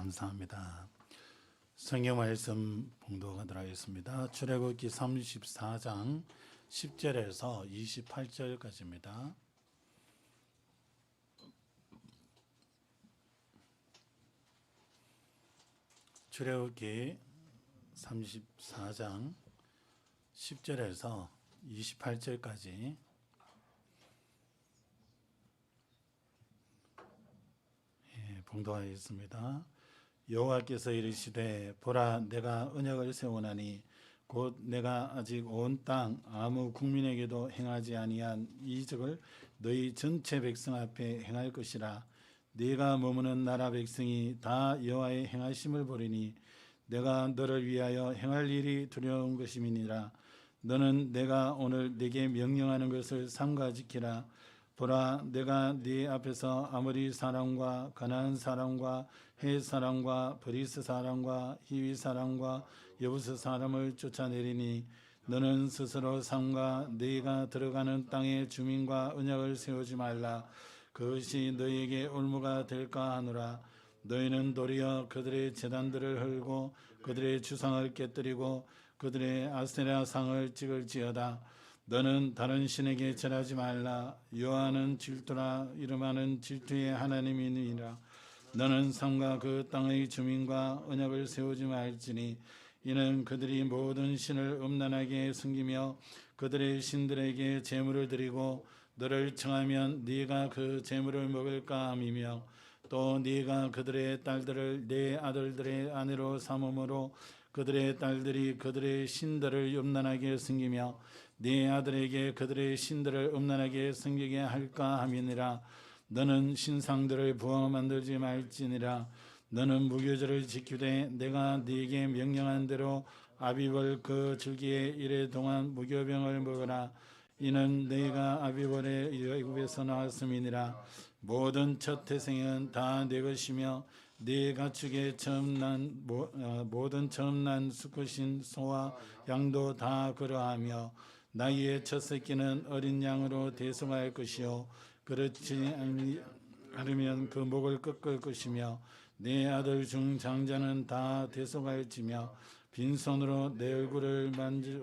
감사합니다. 성경 말씀 봉독하도록 하겠습니다. 출애굽기 34장 10절에서 28절까지입니다. 출애굽기 34장 10절에서 28절까지 봉독하겠습니다. 여호와께서 이르시되 보라 내가 언약을 세우나니 곧 내가 아직 온 땅 아무 국민에게도 행하지 아니한 이적을 너희 전체 백성 앞에 행할 것이라. 네가 머무는 나라 백성이 다 여호와의 행하심을 보리니 내가 너를 위하여 행할 일이 두려운 것임이니라. 너는 내가 오늘 네게 명령하는 것을 삼가 지키라. 보라 내가 네 앞에서 아모리 사람과 가나안 사람과 헷 사람과 브리스 사람과 히위 사람과 여부스 사람을 쫓아내리니 너는 스스로 삼가 네가 들어가는 땅의 주민과 언약을 세우지 말라. 그것이 너희에게 올무가 될까 하노라. 너희는 도리어 그들의 제단들을 헐고 그들의 주상을 깨뜨리고 그들의 아세라 상을 찍을지어다. 너는 다른 신에게 절하지 말라. 여호와는 질투라. 이름하는 질투의 하나님이니라. 너는 삼가 그 땅의 주민과 언약을 세우지 말지니 이는 그들이 모든 신을 음란하게 섬기며 그들의 신들에게 제물을 드리고 너를 청하면 네가 그 제물을 먹을까 함이며 또 네가 그들의 딸들을 네 아들들의 아내로 삼음으로 그들의 딸들이 그들의 신들을 음란하게 섬기며 네 아들에게 그들의 신들을 음란하게 섬기게 할까 함이니라. 너는 신상들을 부어 만들지 말지니라. 너는 무교절을 지키되 내가 네게 명령한 대로 아비벌 그 줄기에 이래 동안 무교병을 먹으라. 이는 너희가 아비벌의 애굽에서 나왔음이니라. 모든 첫 태생은 다 내 것이며 네 가축에 처음 난 모든 처음 난 수컷인 소와 양도 다 그러하며 나귀의 첫 새끼는 어린 양으로 대성할 것이요 그렇지 않으면 그 목을 꺾을 것이며 네 아들 중 장자는 다 대속할지며 빈손으로 내 얼굴을 만지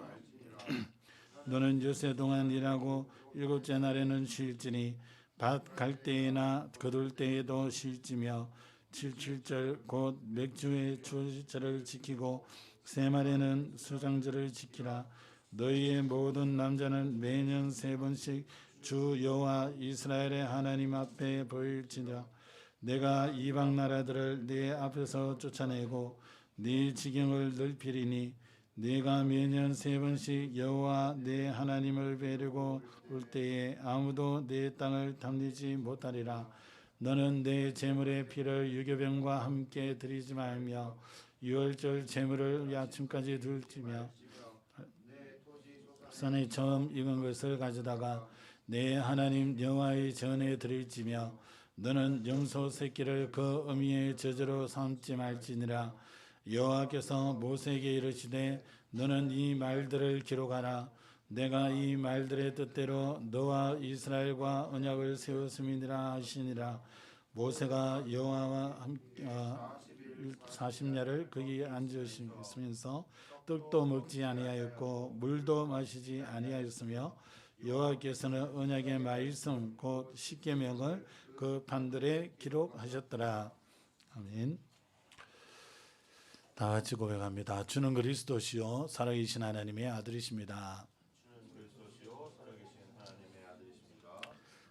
너는 요새 동안 일하고 일곱째 날에는 쉴지니 밭 갈 때에나 거둘 때에도 쉴지며 77절 곧 맥주의 주절을 지키고 새말에는 수장절을 지키라. 너희의 모든 남자는 매년 3번씩 주 여호와 이스라엘의 하나님 앞에 보일지니라. 내가 이방 나라들을 네 앞에서 쫓아내고 네 지경을 넓히리니 네가 매년 3번씩 여호와 네 하나님을 뵈려고 올 때에 아무도 네 땅을 탐내지 못하리라. 너는 내 제물의 피를 유교병과 함께 드리지 말며 유월절 제물을 아침까지 둘지며 산에 처음 익은 것을 가져다가 내 하나님 여호와의 전에 드릴지며 너는 염소 새끼를 그 어미의 저주로 삼지 말지니라. 여호와께서 모세에게 이르시되 너는 이 말들을 기록하라. 내가 이 말들의 뜻대로 너와 이스라엘과 언약을 세웠음이니라 하시니라. 모세가 여호와와 함께 40년을 거기 앉으시면서 떡도 먹지 아니하였고 물도 마시지 아니하였으며 여호와께서는 언약의 말씀 곧 십계명을 그 판들에 기록하셨더라. 아멘. 다 같이 고백합니다. 주는 그리스도시요 살아계신 하나님의 아들이십니다. 주는 그리스도시요 살아계신 하나님의 아들이십니다.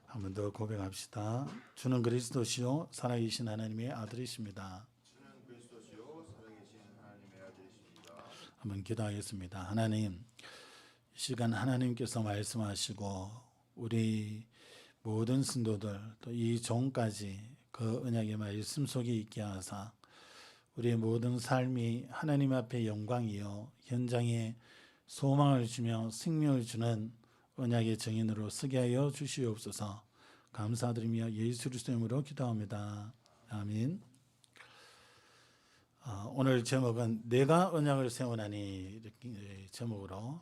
한 번 더 고백합시다. 주는 그리스도시요 살아계신 하나님의 아들이십니다. 주는 그리스도시요 살아계신 하나님의 아들이십니다. 한번 기도하겠습니다. 하나님, 이 시간 하나님께서 말씀하시고 우리 모든 성도들 또 이 종까지 그 언약의 말씀 속에 있게 하사 우리의 모든 삶이 하나님 앞에 영광이요 현장에 소망을 주며 생명을 주는 언약의 증인으로 서게 하여 주시옵소서. 감사드리며 예수 그리스도 이름으로 기도합니다. 아멘. 오늘 제목은 내가 언약을 세우나니 이렇게 제목으로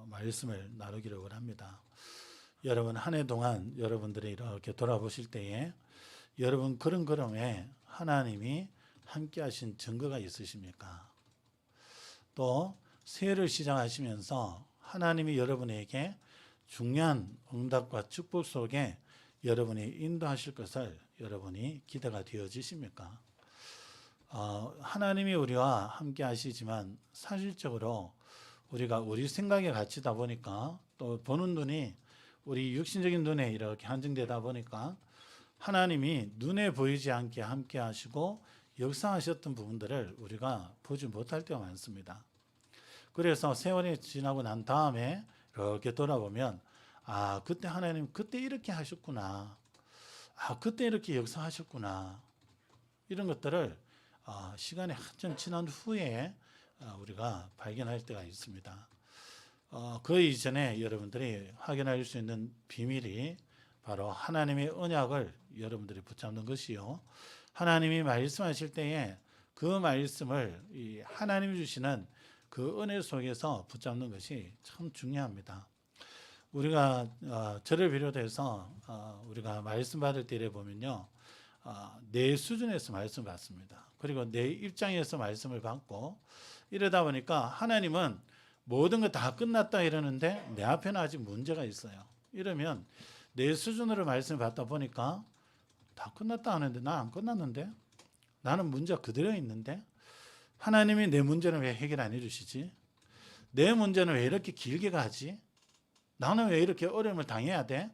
말씀을 나누기로 합니다. 여러분 한 해 동안 여러분들이 이렇게 돌아보실 때에 여러분 걸음걸음에 하나님이 함께 하신 증거가 있으십니까? 또 새해를 시작하시면서 하나님이 여러분에게 중요한 응답과 축복 속에 여러분이 인도하실 것을 여러분이 기대가 되어지십니까? 하나님이 우리와 함께 하시지만 사실적으로 우리가 우리 생각에 갇히다 보니까 또 보는 눈이 우리 육신적인 눈에 이렇게 한정되다 보니까 하나님이 눈에 보이지 않게 함께 하시고 역사하셨던 부분들을 우리가 보지 못할 때가 많습니다. 그래서 세월이 지나고 난 다음에 이렇게 돌아보면 그때 하나님 그때 이렇게 하셨구나. 그때 이렇게 역사하셨구나. 이런 것들을 시간이 한참 지난 후에 우리가 발견할 때가 있습니다. 그 이전에 여러분들이 확인할 수 있는 비밀이 바로 하나님의 언약을 여러분들이 붙잡는 것이요. 하나님이 말씀하실 때에 그 말씀을 하나님이 주시는 그 은혜 속에서 붙잡는 것이 참 중요합니다. 우리가 저를 비롯해서 우리가 말씀 받을 때에 보면요. 내 수준에서 말씀 받습니다. 그리고 내 입장에서 말씀을 받고 이러다 보니까 하나님은 모든 거 다 끝났다 이러는데 내 앞에는 아직 문제가 있어요. 이러면 내 수준으로 말씀을 받다 보니까 다 끝났다 하는데 나 안 끝났는데? 나는 문제가 그대로 있는데? 하나님이 내 문제는 왜 해결 안 해주시지? 내 문제는 왜 이렇게 길게 가지? 나는 왜 이렇게 어려움을 당해야 돼?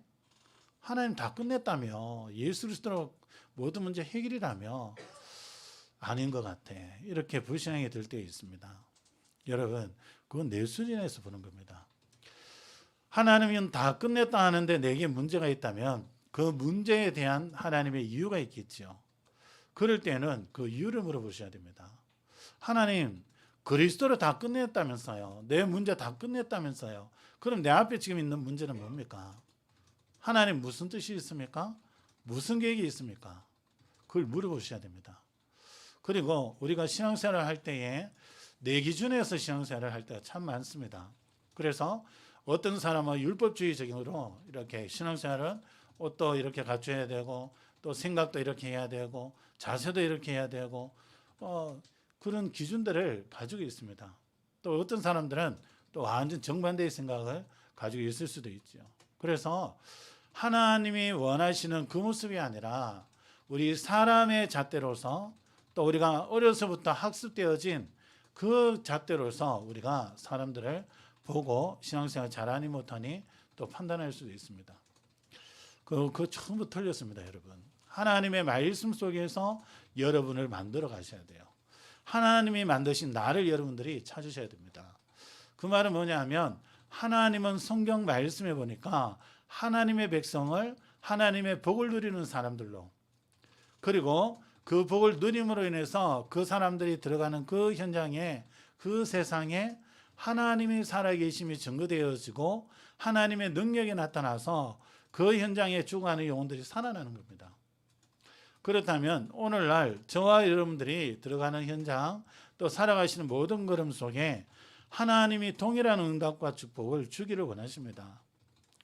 하나님 다 끝냈다며 예수 그리스도로 모든 문제 해결이라며 아닌 것 같아. 이렇게 불신앙이 들 때 있습니다. 여러분 그건 내 수준에서 보는 겁니다. 하나님은 다 끝냈다 하는데 내게 문제가 있다면 그 문제에 대한 하나님의 이유가 있겠죠. 그럴 때는 그 이유를 물어보셔야 됩니다. 하나님 그리스도로 다 끝냈다면서요. 내 문제 다 끝냈다면서요. 그럼 내 앞에 지금 있는 문제는 뭡니까? 하나님 무슨 뜻이 있습니까? 무슨 계획이 있습니까? 그걸 물어보셔야 됩니다. 그리고 우리가 신앙생활을 할 때에 내 기준에서 신앙생활을 할 때가 참 많습니다. 그래서 어떤 사람은 율법주의적으로 이렇게 신앙생활은 옷도 이렇게 갖춰야 되고 또 생각도 이렇게 해야 되고 자세도 이렇게 해야 되고 그런 기준들을 가지고 있습니다. 또 어떤 사람들은 또 완전 정반대의 생각을 가지고 있을 수도 있죠. 그래서 하나님이 원하시는 그 모습이 아니라 우리 사람의 잣대로서 또 우리가 어려서부터 학습되어진 그 잣대로서 우리가 사람들을 보고 신앙생활 잘하니 못하니 또 판단할 수도 있습니다. 그 전부 틀렸습니다, 여러분. 하나님의 말씀 속에서 여러분을 만들어 가셔야 돼요. 하나님이 만드신 나를 여러분들이 찾으셔야 됩니다. 그 말은 뭐냐 하면 하나님은 성경 말씀에 보니까 하나님의 백성을 하나님의 복을 누리는 사람들로 그리고 그 복을 누림으로 인해서 그 사람들이 들어가는 그 현장에 그 세상에 하나님이 살아계심이 증거되어지고 하나님의 능력이 나타나서 그 현장에 죽어가는 영혼들이 살아나는 겁니다. 그렇다면 오늘날 저와 여러분들이 들어가는 현장 또 살아가시는 모든 걸음 속에 하나님이 동일한 응답과 축복을 주기를 원하십니다.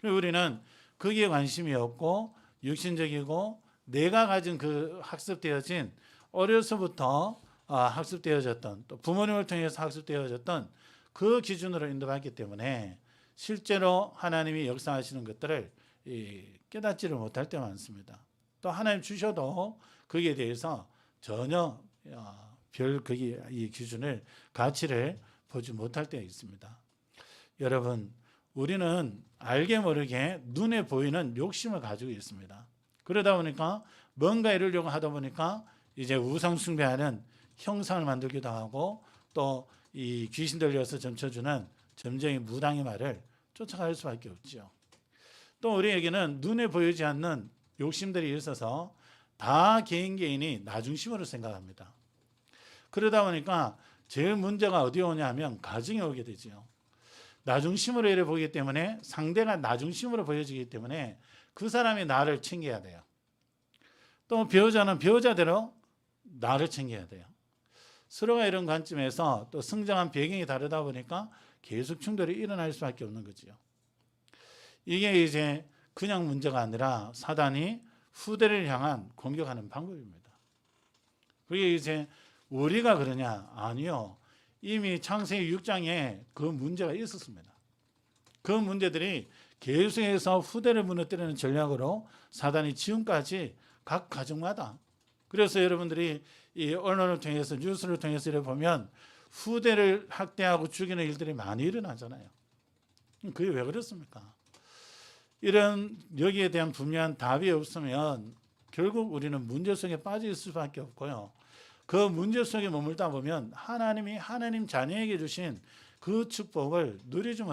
우리는 거기에 관심이 없고 육신적이고 내가 가진 그 학습되어진 어려서부터 학습되어졌던 또 부모님을 통해서 학습되어졌던 그 기준으로 인도받기 때문에 실제로 하나님이 역사하시는 것들을 깨닫지를 못할 때가 많습니다. 또 하나님 주셔도 거기에 대해서 전혀 거기 이 기준을 가치를 보지 못할 때가 있습니다. 여러분 우리는 알게 모르게 눈에 보이는 욕심을 가지고 있습니다. 그러다 보니까 뭔가 이루려고 하다 보니까 이제 우상 숭배하는 형상을 만들기도 하고 또 이 귀신 들려서 점쳐주는 점쟁이 무당의 말을 쫓아갈 수밖에 없죠. 또 우리에게는 눈에 보이지 않는 욕심들이 있어서 다 개인이 나 중심으로 생각합니다. 그러다 보니까 제일 문제가 어디에 오냐 하면 가정에 오게 되죠. 나 중심으로 이래 보기 때문에 상대가 나 중심으로 보여지기 때문에 그 사람이 나를 챙겨야 돼요. 또 배우자는 배우자대로 나를 챙겨야 돼요. 서로가 이런 관점에서 또 성장한 배경이 다르다 보니까 계속 충돌이 일어날 수밖에 없는 거죠. 이게 이제 그냥 문제가 아니라 사단이 후대를 향한 공격하는 방법입니다. 그게 이제 우리가 그러냐? 아니요. 이미 창세기 6장에 그 문제가 있었습니다. 그 문제들이 계속해서 후대를 무너뜨리는 전략으로 사단이 지금까지 각 가정마다, 그래서 여러분들이 이 언론을 통해서 뉴스를 통해서 이렇게 보면 후대를 학대하고 죽이는 일들이 많이 일어나잖아요. 그게 왜 그렇습니까? 이런 여기에 대한 분명한 답이 없으면 결국 우리는 문제 속에 빠져 있을 수밖에 없고요. 그 문제 속에 머물다 보면 하나님이 하나님 자녀에게 주신 그 축복을 누리지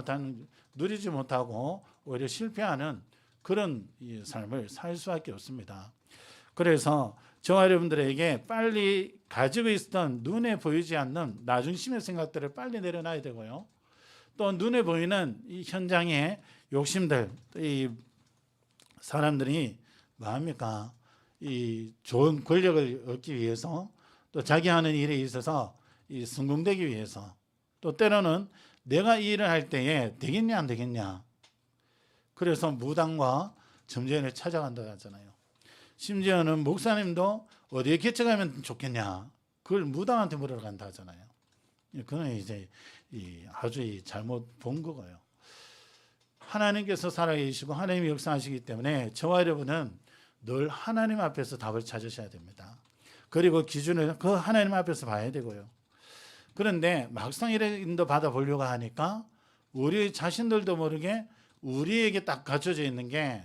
못하고 오히려 실패하는 그런 삶을 살 수밖에 없습니다. 그래서 저와 여러분들에게 빨리 가지고 있었던 눈에 보이지 않는 나중심의 생각들을 빨리 내려놔야 되고요. 또 눈에 보이는 이 현장의 욕심들, 이 사람들이 뭐합니까? 이 좋은 권력을 얻기 위해서, 또 자기 하는 일에 있어서 이 성공되기 위해서, 또 때로는 내가 이 일을 할 때에 되겠냐 안 되겠냐, 그래서 무당과 점쟁이를 찾아간다 하잖아요. 심지어는 목사님도 어디에 개척하면 좋겠냐, 그걸 무당한테 물으러 간다 하잖아요. 그건 이제 아주 잘못 본 거고요. 하나님께서 살아계시고 하나님이 역사하시기 때문에 저와 여러분은 늘 하나님 앞에서 답을 찾으셔야 됩니다. 그리고 기준을 그 하나님 앞에서 봐야 되고요. 그런데 막상 이래 인도 받아보려고 하니까 우리 자신들도 모르게 우리에게 딱 갖춰져 있는 게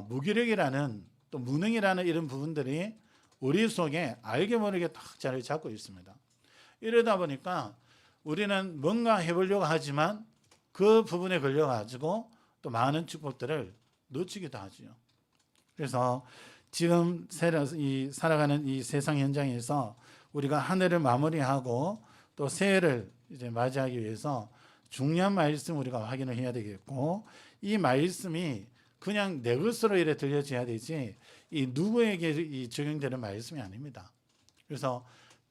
무기력이라는, 또 무능이라는 이런 부분들이 우리 속에 알게 모르게 딱 자리를 잡고 있습니다. 이러다 보니까 우리는 뭔가 해보려고 하지만 그 부분에 걸려가지고 또 많은 축복들을 놓치기도 하죠. 그래서 지금 살아가는 이 세상 현장에서 우리가 한 해를 마무리하고 또 새해를 이제 맞이하기 위해서 중요한 말씀 우리가 확인을 해야 되겠고, 이 말씀이 그냥 내 것으로 이래 들려져야 되지 이 누구에게 적용되는 말씀이 아닙니다. 그래서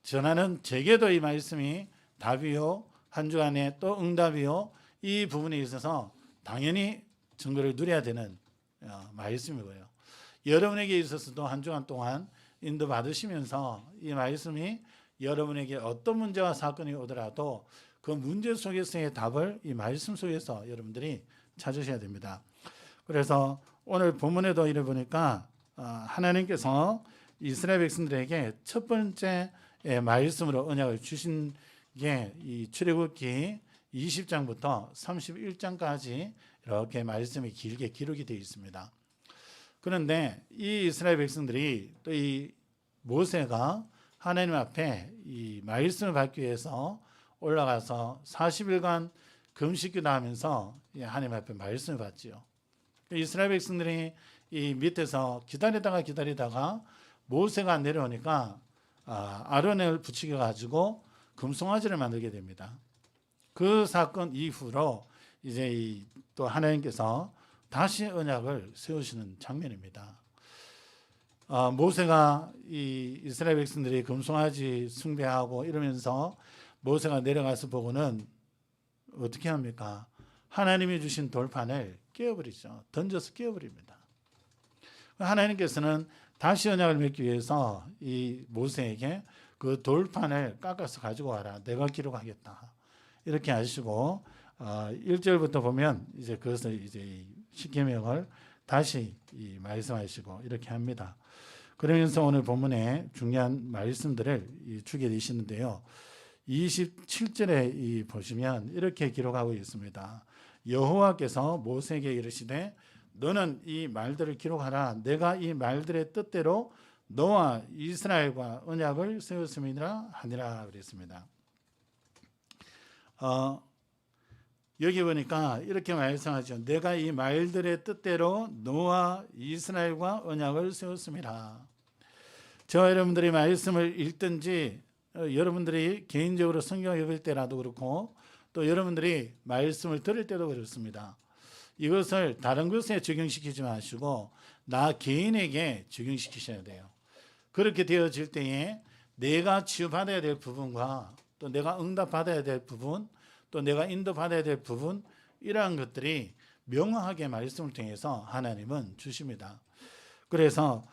저는 제게도 이 말씀이 답이요, 한 주간에 또 응답이요, 이 부분에 있어서 당연히 증거를 누려야 되는 말씀이고요. 여러분에게 있어서도 한 주간 동안 인도 받으시면서 이 말씀이 여러분에게 어떤 문제와 사건이 오더라도 그 문제 속에서의 답을 이 말씀 속에서 여러분들이 찾으셔야 됩니다. 그래서 오늘 본문에도 이래 보니까 하나님께서 이스라엘 백성들에게 첫 번째 말씀으로 언약을 주신 게 이 출애굽기 20장부터 31장까지 이렇게 말씀이 길게 기록이 되어 있습니다. 그런데 이 이스라엘 백성들이 또 이 모세가 하나님 앞에 이 말씀을 받기 위해서 올라가서 40일간 금식기도 하면서 하나님 앞에 말씀을 받지요. 이스라엘 백성들이 이 밑에서 기다리다가 모세가 내려오니까 아론을 부추겨 가지고 금송아지를 만들게 됩니다. 그 사건 이후로 이제 또 하나님께서 다시 언약을 세우시는 장면입니다. 모세가 이 이스라엘 백성들이 금송아지 숭배하고 이러면서 모세가 내려가서 보고는 어떻게 합니까? 하나님이 주신 돌판을 깨어버리죠. 던져서 깨어버립니다. 하나님께서는 다시 언약을 맺기 위해서 이 모세에게 그 돌판을 깎아서 가지고 와라. 내가 기록하겠다. 이렇게 하시고 1절부터 보면 이제 그것을 이제 십계명을 다시 말씀하시고 이렇게 합니다. 그러면서 오늘 본문에 중요한 말씀들을 주게 되시는데요. 27절에 보시면 이렇게 기록하고 있습니다. 여호와께서 모세에게 이르시되 너는 이 말들을 기록하라. 내가 이 말들의 뜻대로 너와 이스라엘과 언약을 세웠음이니라 하니라 그랬습니다. 여기 보니까 이렇게 말씀하죠. 내가 이 말들의 뜻대로 너와 이스라엘과 언약을 세웠음이라. 저와 여러분들이 말씀을 읽든지 여러분들이 개인적으로 성경을 읽을 때라도 그렇고 또 여러분들이 말씀을 들을 때도 그렇습니다. 이것을 다른 것에 적용시키지 마시고 나 개인에게 적용시키셔야 돼요. 그렇게 되어질 때에 내가 치유받아야 될 부분과 또 내가 응답받아야 될 부분, 또 내가 인도받아야 될 부분, 이러한 것들이 명확하게 말씀을 통해서 하나님은 주십니다. 그래서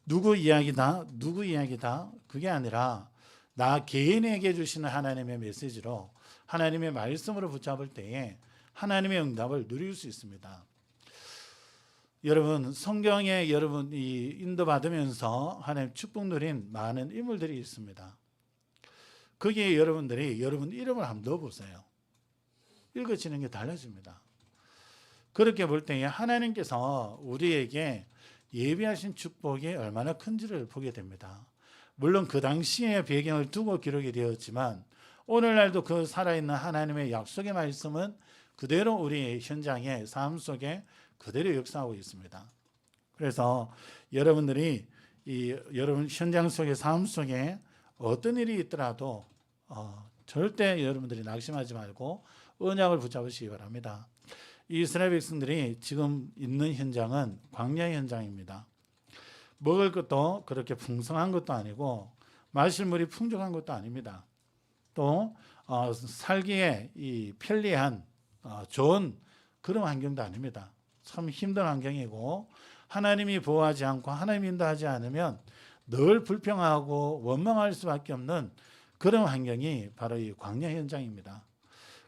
누구 이야기다, 누구 이야기다, 그게 아니라 나 개인에게 주시는 하나님의 메시지로 하나님의 말씀으로 붙잡을 때에 하나님의 응답을 누릴 수 있습니다. 여러분, 성경에 여러분이 인도받으면서 하나님 축복 누린 많은 인물들이 있습니다. 거기에 여러분들이 여러분 이름을 한번 넣어보세요. 읽어지는 게 달라집니다. 그렇게 볼 때에 하나님께서 우리에게 예비하신 축복이 얼마나 큰지를 보게 됩니다. 물론 그 당시의 배경을 두고 기록이 되었지만 오늘날도 그 살아있는 하나님의 약속의 말씀은 그대로 우리의 현장의 삶 속에 그대로 역사하고 있습니다. 그래서 여러분들이 여러분 현장 속의 삶 속에 어떤 일이 있더라도 절대 여러분들이 낙심하지 말고 언약을 붙잡으시기 바랍니다. 이스라엘 백성들이 지금 있는 현장은 광야 현장입니다. 먹을 것도 그렇게 풍성한 것도 아니고 마실 물이 풍족한 것도 아닙니다. 또 살기에 이 편리한 좋은 그런 환경도 아닙니다. 참 힘든 환경이고 하나님이 보호하지 않고 하나님 인도하지 않으면 늘 불평하고 원망할 수밖에 없는 그런 환경이 바로 이 광야 현장입니다.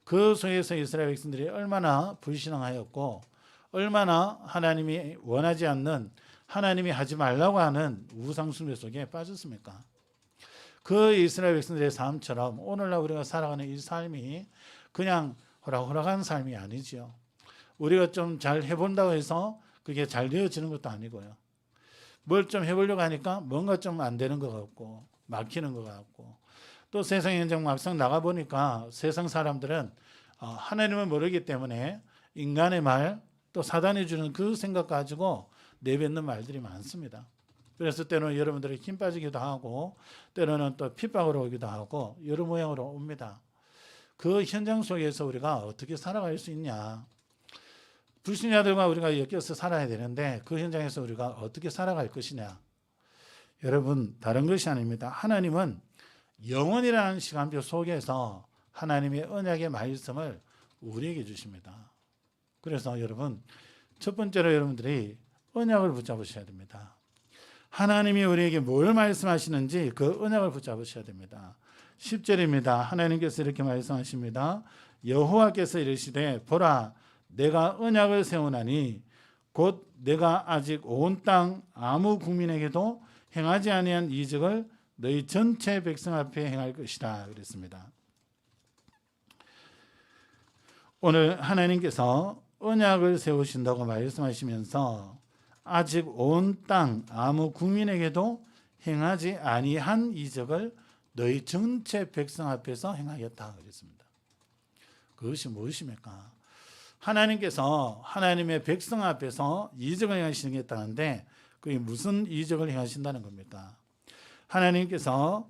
그 속에서 이스라엘 백성들이 얼마나 불신앙하였고 얼마나 하나님이 원하지 않는 하나님이 하지 말라고 하는 우상 숭배 속에 빠졌습니까? 그 이스라엘 백성들의 삶처럼 오늘날 우리가 살아가는 이 삶이 그냥 호락호락한 삶이 아니지요. 우리가 좀 잘 해본다고 해서 그게 잘 되어지는 것도 아니고요. 뭘 좀 해보려고 하니까 뭔가 좀 안 되는 것 같고 막히는 것 같고 또 세상 현장 막상 나가보니까 세상 사람들은 하나님을 모르기 때문에 인간의 말 또 사단이 주는 그 생각 가지고 내뱉는 말들이 많습니다. 그래서 때로는 여러분들이 힘 빠지기도 하고 때로는 또 핍박으로 오기도 하고 여러 모양으로 옵니다. 그 현장 속에서 우리가 어떻게 살아갈 수 있냐. 불신자들과 우리가 엮여서 살아야 되는데 그 현장에서 우리가 어떻게 살아갈 것이냐. 여러분 다른 것이 아닙니다. 하나님은 영원이라는 시간표 속에서 하나님의 언약의 말씀을 우리에게 주십니다. 그래서 여러분 첫 번째로 여러분들이 언약을 붙잡으셔야 됩니다. 하나님이 우리에게 뭘 말씀하시는지 그 언약을 붙잡으셔야 됩니다. 10절입니다. 하나님께서 이렇게 말씀하십니다. 여호와께서 이르시되 보라 내가 언약을 세우나니 곧 내가 아직 온 땅 아무 국민에게도 행하지 아니한 이적을 너희 전체 백성 앞에 행할 것이다 그랬습니다. 오늘 하나님께서 언약을 세우신다고 말씀하시면서 아직 온 땅 아무 국민에게도 행하지 아니한 이적을 너희 전체 백성 앞에서 행하겠다 그랬습니다. 그것이 무엇입니까? 하나님께서 하나님의 백성 앞에서 이적을 행하시겠다는데 그게 무슨 이적을 행하신다는 겁니까? 하나님께서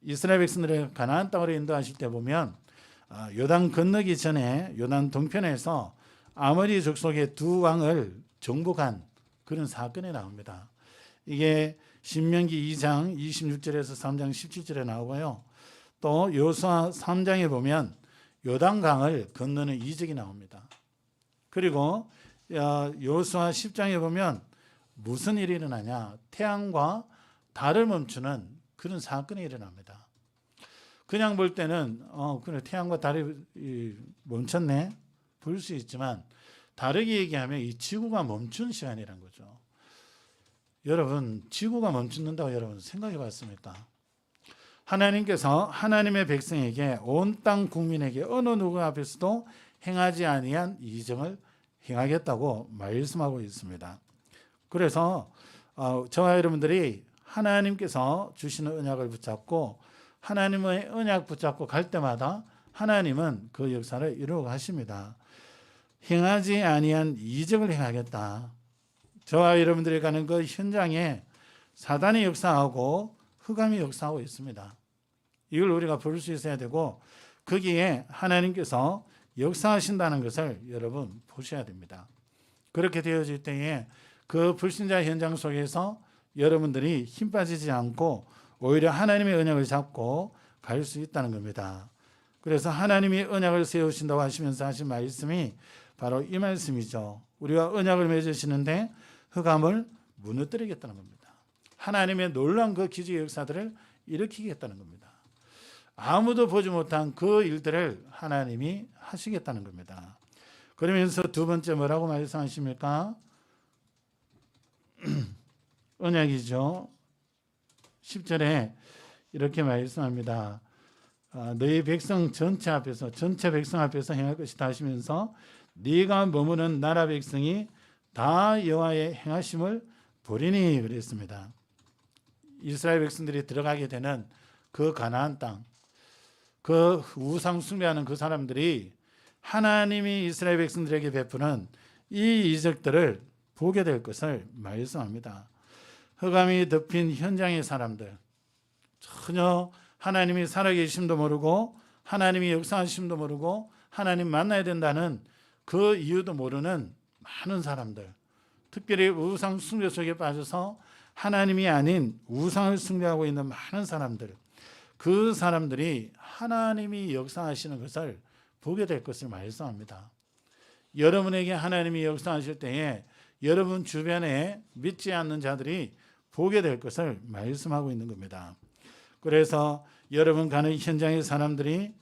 이스라엘 백성들을 가나안 땅으로 인도하실 때 보면 요단 건너기 전에 요단 동편에서 아모리 족속의 두 왕을 정복한 그런 사건이 나옵니다. 이게 신명기 2장 26절에서 3장 17절에 나오고요. 또 여호수아 3장에 보면 요단강을 건너는 이적이 나옵니다. 그리고 여호수아 10장에 보면 무슨 일이 일어나냐? 태양과 달을 멈추는 그런 사건이 일어납니다. 그냥 볼 때는 그래 태양과 달이 멈췄네 볼 수 있지만 다르게 얘기하면 이 지구가 멈춘 시간이란 거죠. 여러분 지구가 멈춘다고 여러분 생각해 봤습니까? 하나님께서 하나님의 백성에게 온 땅 국민에게 어느 누구 앞에서도 행하지 아니한 이적을 행하겠다고 말씀하고 있습니다. 그래서 저와 여러분들이 하나님께서 주시는 언약을 붙잡고 하나님의 언약 붙잡고 갈 때마다 하나님은 그 역사를 이루어 가십니다. 행하지 아니한 이적을 행하겠다. 저와 여러분들이 가는 그 현장에 사단이 역사하고 흑암이 역사하고 있습니다. 이걸 우리가 볼 수 있어야 되고 거기에 하나님께서 역사하신다는 것을 여러분 보셔야 됩니다. 그렇게 되어질 때에 그 불신자 현장 속에서 여러분들이 힘 빠지지 않고 오히려 하나님의 언약을 잡고 갈 수 있다는 겁니다. 그래서 하나님이 언약을 세우신다고 하시면서 하신 말씀이 바로 이 말씀이죠. 우리가 언약을 맺으시는데 흑암을 무너뜨리겠다는 겁니다. 하나님의 놀라운 그 기적의 역사들을 일으키겠다는 겁니다. 아무도 보지 못한 그 일들을 하나님이 하시겠다는 겁니다. 그러면서 두 번째 뭐라고 말씀하십니까? 언약이죠. 10절에 이렇게 말씀합니다. 너희 백성 전체 앞에서 전체 백성 앞에서 행할 것이다 하시면서 네가 머무는 나라 백성이 다 여호와의 행하심을 보리니 그랬습니다. 이스라엘 백성들이 들어가게 되는 그 가나안 땅, 그 우상 숭배하는 그 사람들이 하나님이 이스라엘 백성들에게 베푸는 이 이적들을 보게 될 것을 말씀합니다. 흑암이 덮인 현장의 사람들, 전혀 하나님이 살아계심도 모르고 하나님이 역사하심도 모르고 하나님 만나야 된다는 그 이유도 모르는 많은 사람들, 특별히 우상 숭배 속에 빠져서 하나님이 아닌 우상을 숭배하고 있는 많은 사람들, 그 사람들이 하나님이 역사하시는 것을 보게 될 것을 말씀합니다. 여러분에게 하나님이 역사하실 때에 여러분 주변에 믿지 않는 자들이 보게 될 것을 말씀하고 있는 겁니다. 그래서 여러분 가는 현장의 사람들이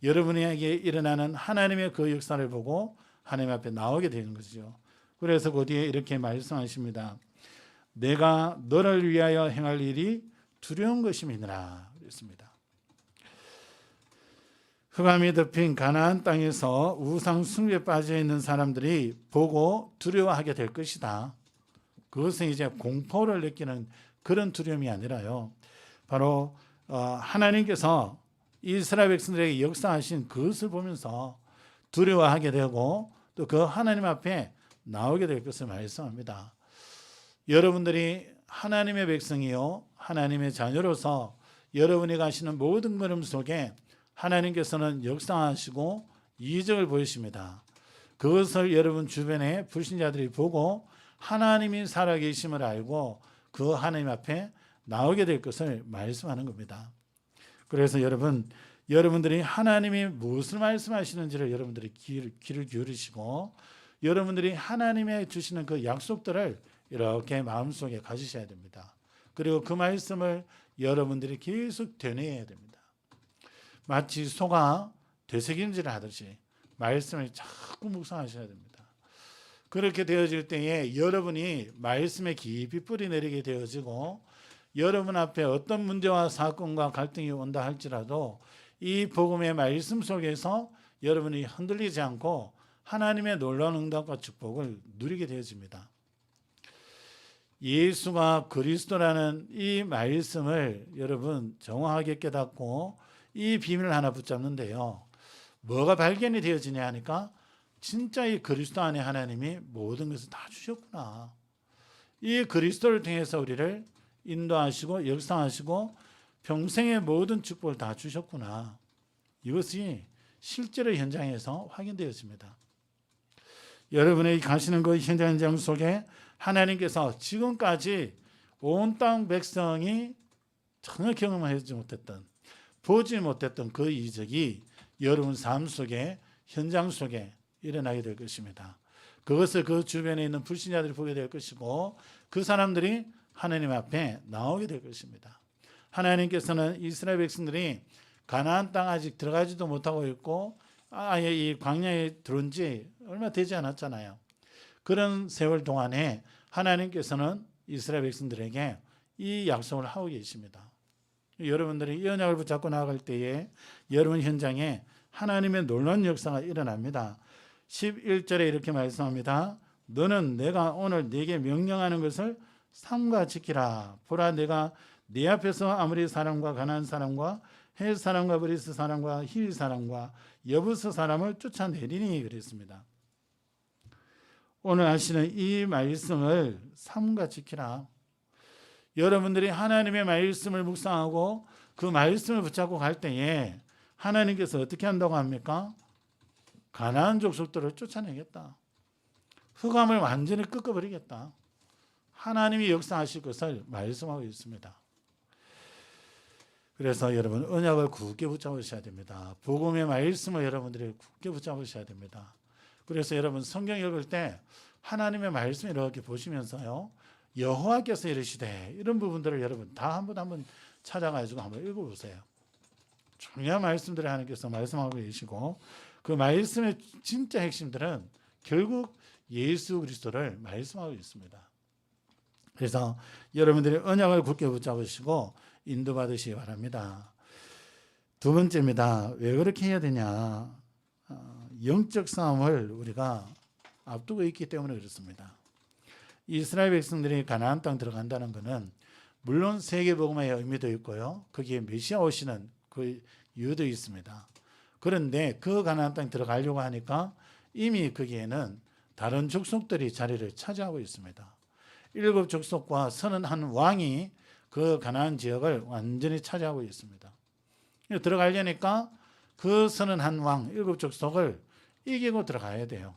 여러분에게 일어나는 하나님의 그 역사를 보고 하나님 앞에 나오게 되는 것이죠. 그래서 그 뒤에 이렇게 말씀하십니다. 내가 너를 위하여 행할 일이 두려운 것임이니라 그랬습니다. 흑암이 덮인 가나안 땅에서 우상 숭배에 빠져 있는 사람들이 보고 두려워하게 될 것이다. 그것은 이제 공포를 느끼는 그런 두려움이 아니라요. 바로 하나님께서 이스라엘 백성들에게 역사하신 그것을 보면서 두려워하게 되고 또 그 하나님 앞에 나오게 될 것을 말씀합니다. 여러분들이 하나님의 백성이요 하나님의 자녀로서 여러분이 가시는 모든 걸음 속에 하나님께서는 역사하시고 이적을 보이십니다. 그것을 여러분 주변의 불신자들이 보고 하나님이 살아계심을 알고 그 하나님 앞에 나오게 될 것을 말씀하는 겁니다. 그래서 여러분들이 하나님이 무엇을 말씀하시는지를 여러분들이 귀를 기울이시고 여러분들이 하나님의 주시는 그 약속들을 이렇게 마음속에 가지셔야 됩니다. 그리고 그 말씀을 여러분들이 계속 되뇌어야 됩니다. 마치 소가 되새김질을 하듯이 말씀을 자꾸 묵상하셔야 됩니다. 그렇게 되어질 때에 여러분이 말씀에 깊이 뿌리 내리게 되어지고 여러분 앞에 어떤 문제와 사건과 갈등이 온다 할지라도 이 복음의 말씀 속에서 여러분이 흔들리지 않고 하나님의 놀라운 응답과 축복을 누리게 되어집니다. 예수가 그리스도라는 이 말씀을 여러분 정확하게 깨닫고 이 비밀을 하나 붙잡는데요. 뭐가 발견이 되어지냐 하니까 진짜 이 그리스도 안에 하나님이 모든 것을 다 주셨구나. 이 그리스도를 통해서 우리를 인도하시고 역사하시고 평생의 모든 축복을 다 주셨구나. 이것이 실제로 현장에서 확인되었습니다. 여러분이 가시는 그 현장 속에 하나님께서 지금까지 온 땅 백성이 전혀 경험하지 못했던 보지 못했던 그 이적이 여러분 삶 속에 현장 속에 일어나게 될 것입니다. 그것을 그 주변에 있는 불신자들이 보게 될 것이고 그 사람들이 하나님 앞에 나오게 될 것입니다. 하나님께서는 이스라엘 백성들이 가나안 땅 아직 들어가지도 못하고 있고 아예 이 광야에 들어온 지 얼마 되지 않았잖아요. 그런 세월 동안에 하나님께서는 이스라엘 백성들에게 이 약속을 하고 계십니다. 여러분들이 이 언약을 붙잡고 나아갈 때에 여러분 현장에 하나님의 놀라운 역사가 일어납니다. 11절에 이렇게 말씀합니다. 너는 내가 오늘 네게 명령하는 것을 삼가 지키라. 보라 내가 네 앞에서 아모리 사람과 가나안 사람과 헷 사람과 브리스 사람과 히위 사람과 여부스 사람을 쫓아내리니 그랬습니다. 오늘 하시는 이 말씀을 삼가 지키라. 여러분들이 하나님의 말씀을 묵상하고 그 말씀을 붙잡고 갈 때에 하나님께서 어떻게 한다고 합니까? 가나안 족속들을 쫓아내겠다. 흑암을 완전히 꺾어버리겠다. 하나님이 역사하실 것을 말씀하고 있습니다. 그래서 여러분 언약을 굳게 붙잡으셔야 됩니다. 복음의 말씀을 여러분들이 굳게 붙잡으셔야 됩니다. 그래서 여러분 성경 읽을 때 하나님의 말씀 이렇게 보시면서요. 여호와께서 이르시되 이런 부분들을 여러분 다 한번 찾아가지고 한번 읽어보세요. 중요한 말씀들을 하나님께서 말씀하고 계시고 그 말씀의 진짜 핵심들은 결국 예수 그리스도를 말씀하고 있습니다. 그래서 여러분들이 언약을 굳게 붙잡으시고 인도받으시기 바랍니다. 두 번째입니다. 왜 그렇게 해야 되냐? 영적 싸움을 우리가 앞두고 있기 때문에 그렇습니다. 이스라엘 백성들이 가나안 땅 들어간다는 것은 물론 세계복음의 의미도 있고요. 거기에 메시아 오시는 그 이유도 있습니다. 그런데 그 가나안 땅 들어가려고 하니까 이미 거기에는 다른 족속들이 자리를 차지하고 있습니다. 7 족속과 31 왕이 그 가나안 지역을 완전히 차지하고 있습니다. 들어가려니까 그 31 왕, 7 족속을 이기고 들어가야 돼요.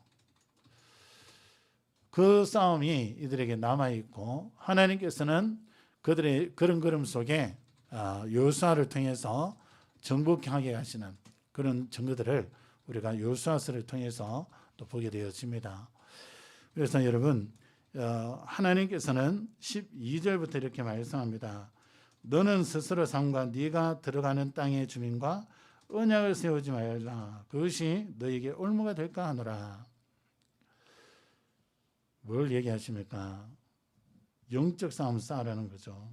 그 싸움이 이들에게 남아있고 하나님께서는 그들의 그런 걸음 속에 여호수아를 통해서 정복하게 하시는 그런 증거들을 우리가 여호수아서를 통해서 또 보게 되어집니다. 그래서 여러분 하나님께서는 12절부터 이렇게 말씀합니다. 너는 스스로 삼가 네가 들어가는 땅의 주민과 언약을 세우지 말라. 그것이 너에게 올무가 될까 하노라. 뭘 얘기하십니까? 영적 싸움 싸우라는 거죠.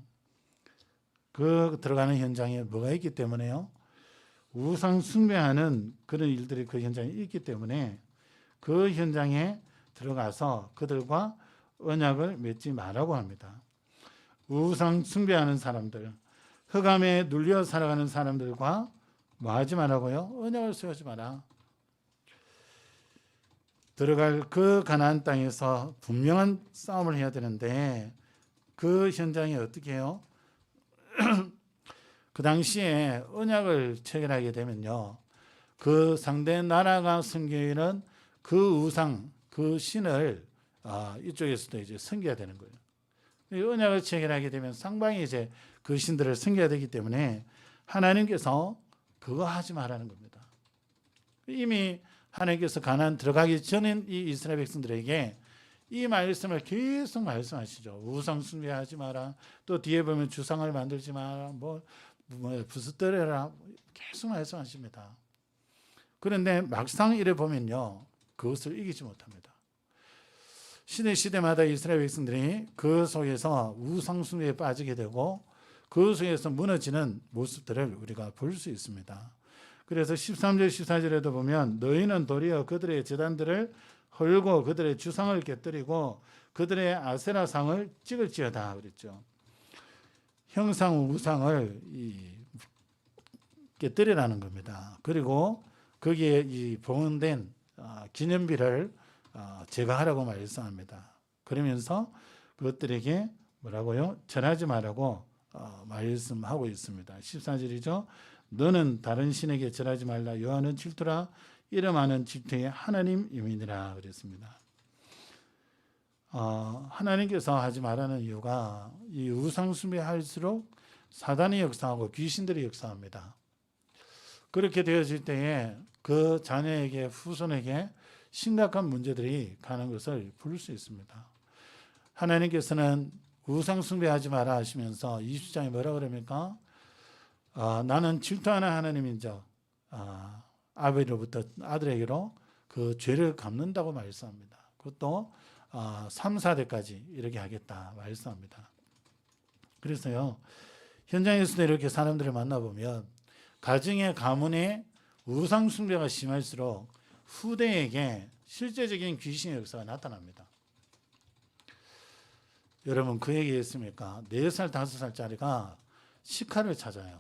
그 들어가는 현장에 뭐가 있기 때문에요? 우상 숭배하는 그런 일들이 그 현장에 있기 때문에 그 현장에 들어가서 그들과 언약을 맺지 말라고 합니다. 우상 숭배하는 사람들, 흑암에 눌려 살아가는 사람들과 뭐 하지 말라고요? 언약을 세우지 마라. 들어갈 그 가나안 땅에서 분명한 싸움을 해야 되는데 그 현장에 어떻게 해요? 그 당시에 언약을 체결하게 되면요, 그 상대 나라가 섬기는 그 우상, 그 신을 이쪽에서도 이제 섬겨야 되는 거예요. 언약을 체결하게 되면 상방이 이제 그 신들을 섬겨야 되기 때문에 하나님께서 그거 하지 말라는 겁니다. 이미 하나님께서 가나안 들어가기 전인 이 이스라엘 백성들에게 이 말씀을 계속 말씀하시죠. 우상 숭배하지 마라. 또 뒤에 보면 주상을 만들지 마라. 뭐 부스터려라. 계속 말씀하십니다. 그런데 막상 이래 보면요, 그것을 이기지 못합니다. 시대마다 이스라엘 백성들이 그 속에서 우상 숭배에 빠지게 되고 그 속에서 무너지는 모습들을 우리가 볼 수 있습니다. 그래서 13절 14절에도 보면 너희는 도리어 그들의 제단들을 헐고 그들의 주상을 깨뜨리고 그들의 아세라상을 찍을지어다 그랬죠. 형상 우상을 깨뜨리라는 겁니다. 그리고 거기에 이 봉헌된 기념비를 제거하라고 말씀합니다. 그러면서 그것들에게 뭐라고요? 절하지 말라고 말씀하고 있습니다. 14절이죠. 너는 다른 신에게 절하지 말라. 여호와는 질투라. 이름하는 질투의 하나님이니라 그랬습니다. 하나님께서 하지 말라는 이유가 이 우상 숭배할수록 사단이 역사하고 귀신들이 역사합니다. 그렇게 되어질 때에 그 자녀에게 후손에게 심각한 문제들이 가는 것을 볼 수 있습니다. 하나님께서는 우상 숭배하지 마라 하시면서 20장에 뭐라 그럽니까? 나는 질투하는 하나님인즉 아버지로부터 아들에게로 그 죄를 갚는다고 말씀합니다. 그것도 3, 4대까지 이렇게 하겠다 말씀합니다. 그래서요, 현장에서도 이렇게 사람들을 만나보면 가정의 가문에 우상 숭배가 심할수록 후대에게 실제적인 귀신의 역사가 나타납니다. 여러분 그 얘기했습니까? 4살, 5살짜리가 시카를 찾아요.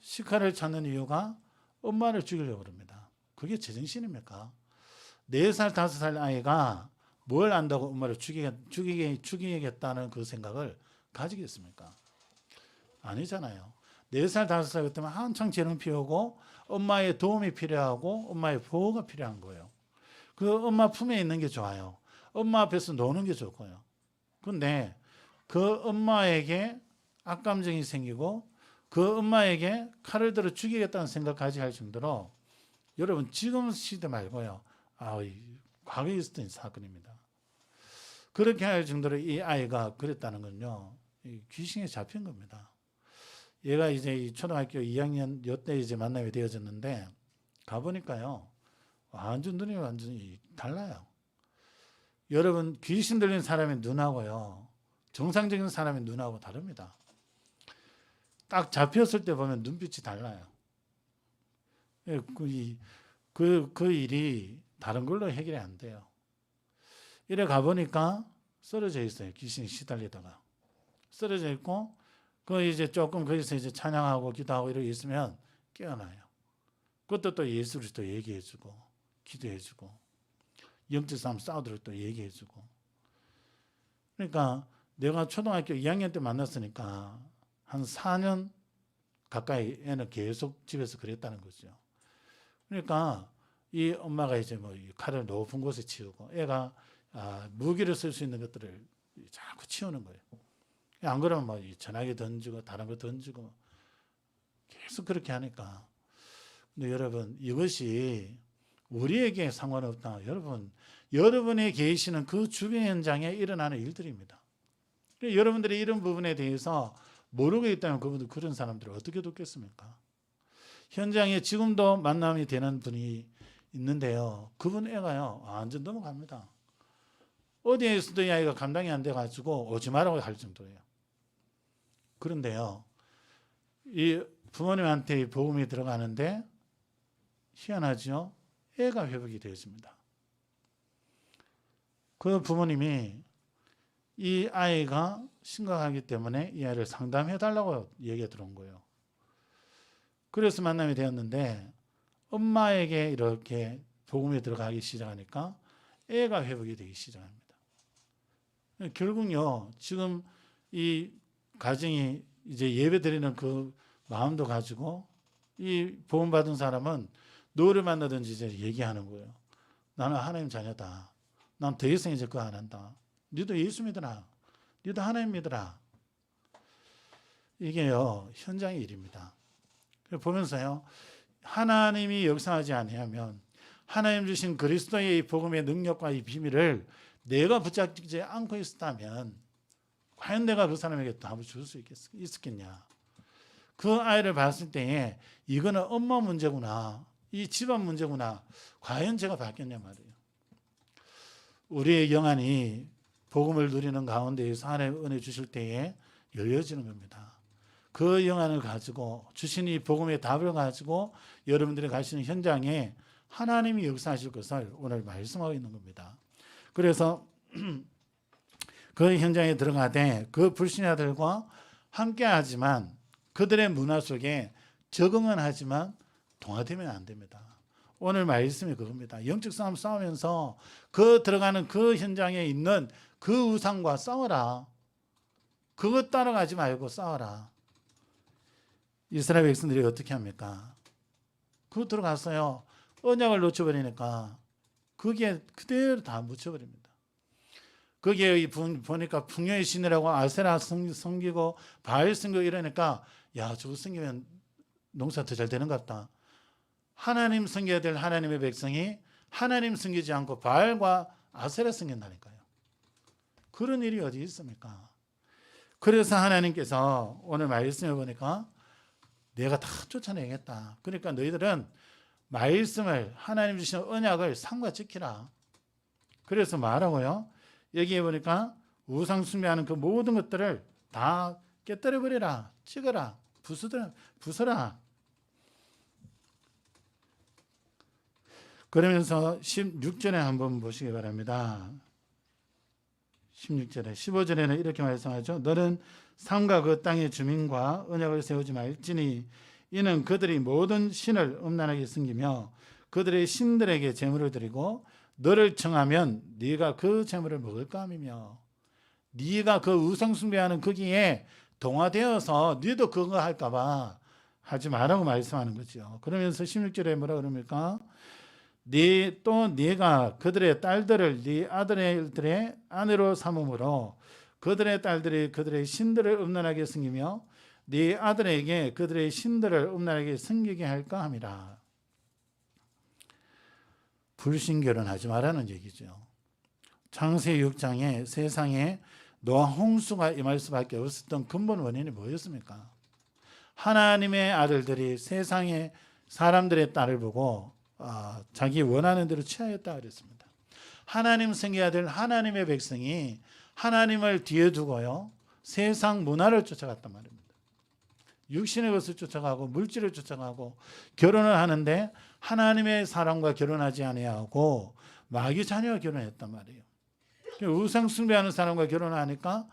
시카를 찾는 이유가 엄마를 죽이려고 합니다. 그게 제정신입니까? 4살, 5살 아이가 뭘 안다고 엄마를 죽이겠다는 그 생각을 가지겠습니까? 아니잖아요. 4살, 5살 그때면 한창 재능 피우고 엄마의 도움이 필요하고 엄마의 보호가 필요한 거예요. 그 엄마 품에 있는 게 좋아요. 엄마 앞에서 노는 게 좋고요. 근데 그 엄마에게 악감정이 생기고 그 엄마에게 칼을 들어 죽이겠다는 생각까지 할 정도로, 여러분 지금 시대 말고요, 과거에 있었던 사건입니다. 그렇게 할 정도로 이 아이가 그랬다는 건요, 이 귀신에 잡힌 겁니다. 얘가 이제 이 초등학교 2학년 요때 이제 만남이 되어졌는데 가보니까요, 완전 눈이 완전히 달라요. 여러분, 귀신 들린 사람의 눈하고요, 정상적인 사람의 눈하고 다릅니다. 딱 잡혔을 때 보면 눈빛이 달라요. 그 일이 다른 걸로 해결이 안 돼요. 이래 가보니까 쓰러져 있어요. 귀신이 시달리다가. 쓰러져 있고, 그 이제 조금 거기서 이제 찬양하고 기도하고 이러고 있으면 깨어나요. 그것도 또 예수 그리스도 얘기해주고, 기도해주고, 영적 싸움 싸우도록 또 얘기해주고. 그러니까 내가 초등학교 2학년 때 만났으니까 한 4년 가까이 애는 계속 집에서 그랬다는 거죠. 그러니까 이 엄마가 이제 뭐 칼을 높은 곳에 치우고 애가 무기를 쓸 수 있는 것들을 자꾸 치우는 거예요. 안 그러면 뭐 전화기 던지고 다른 거 던지고 계속 그렇게 하니까. 근데 여러분, 이것이 우리에게 상관없다. 여러분이 계시는 그 주변 현장에 일어나는 일들입니다. 여러분들이 이런 부분에 대해서 모르고 있다면 그런 사람들을 어떻게 돕겠습니까? 현장에 지금도 만남이 되는 분이 있는데요. 그분 애가요, 완전 넘어갑니다. 어디에서도 이 아이가 감당이 안 돼가지고 오지 말라고 할 정도예요. 그런데요, 이 부모님한테 복음이 들어가는데 희한하죠? 애가 회복이 되어집니다. 그 부모님이 이 아이가 심각하기 때문에 이 아이를 상담해 달라고 얘기가 들어온 거예요. 그래서 만남이 되었는데 엄마에게 이렇게 복음이 들어가기 시작하니까 애가 회복이 되기 시작합니다. 결국요, 지금 이 가정이 이제 예배 드리는 그 마음도 가지고 이 복음 받은 사람은 누구를 만나든지 이제 얘기하는 거예요. 나는 하나님 자녀다. 난 더 이상 이제 그거 안 한다. 너도 예수 믿어라. 너도 하나님 믿어라. 이게요, 현장의 일입니다. 보면서요, 하나님이 역사하지 아니하면 하나님 주신 그리스도의 이 복음의 능력과 이 비밀을 내가 붙잡지 않고 있었다면 과연 내가 그 사람에게 답을 줄 수 있었겠냐. 그 아이를 봤을 때에 이거는 엄마 문제구나, 이 집안 문제구나, 과연 제가 받겠냐 말이에요. 우리의 영안이 복음을 누리는 가운데에서 하나님 은혜 주실 때에 열려지는 겁니다. 그 영안을 가지고 주신 이 복음의 답을 가지고 여러분들이 가시는 현장에 하나님이 역사하실 것을 오늘 말씀하고 있는 겁니다. 그래서 그 현장에 들어가되 그 불신자들과 함께하지만 그들의 문화 속에 적응은 하지만 동화되면 안 됩니다. 오늘 말씀이 그겁니다. 영적 싸움 싸우면서 그 들어가는 그 현장에 있는 그 우상과 싸워라. 그것 따라가지 말고 싸워라. 이스라엘 백성들이 어떻게 합니까? 그거 들어갔어요. 언약을 놓쳐버리니까 거기에 그대로 다 묻혀버립니다. 거기에 보니까 풍요의 신이라고 아세라 섬기고 바알 섬기고 이러니까 야, 저거 섬기면 농사 더 잘 되는 것 같다. 하나님 섬겨야 될 하나님의 백성이 하나님 섬기지 않고 바알과 아세라 섬긴다니까요. 그런 일이 어디 있습니까? 그래서 하나님께서 오늘 말씀을 보니까 내가 다 쫓아내겠다. 그러니까 너희들은 말씀을, 하나님 주신 언약을 삼가 지키라. 그래서 말하고요, 여기에 보니까 우상 숭배하는 그 모든 것들을 다 깨뜨려 버리라, 찍어라, 부숴라. 그러면서 16절에 한번 보시기 바랍니다. 16절에 15절에는 이렇게 말씀하죠. 너는 삶과 그 땅의 주민과 언약을 세우지 말지니 이는 그들이 모든 신을 음란하게 섬기며 그들의 신들에게 제물을 드리고 너를 청하면 네가 그 제물을 먹을까 함이며, 네가 그 우상 숭배하는 거기에 동화되어서 너도 그거 할까 봐 하지 말라고 말씀하는 거죠. 그러면서 16절에 뭐라 그럽니까? 또 네가 그들의 딸들을 네 아들들의 아내로 삼음으로 그들의 딸들이 그들의 신들을 음란하게 섬기며 네 아들에게 그들의 신들을 음란하게 섬기게 할까 함이라. 불신결혼하지 말라는 얘기죠. 창세기 6장에 세상에 노아 홍수가 임할 수밖에 없었던 근본 원인이 뭐였습니까? 하나님의 아들들이 세상의 사람들의 딸을 보고 자기 원하는 대로 취하였다 그랬습니다. 하나님 성겨야 될 하나님의 백성이 하나님을 뒤에 두고요, 세상 문화를 쫓아갔단 말입니다. 육신의 것을 쫓아가고 물질을 쫓아가고 결혼을 하는데 하나님의 사람과 결혼하지 아니하고 마귀 자녀와 결혼했단 말이에요. 우상 숭배하는 사람과 결혼하니까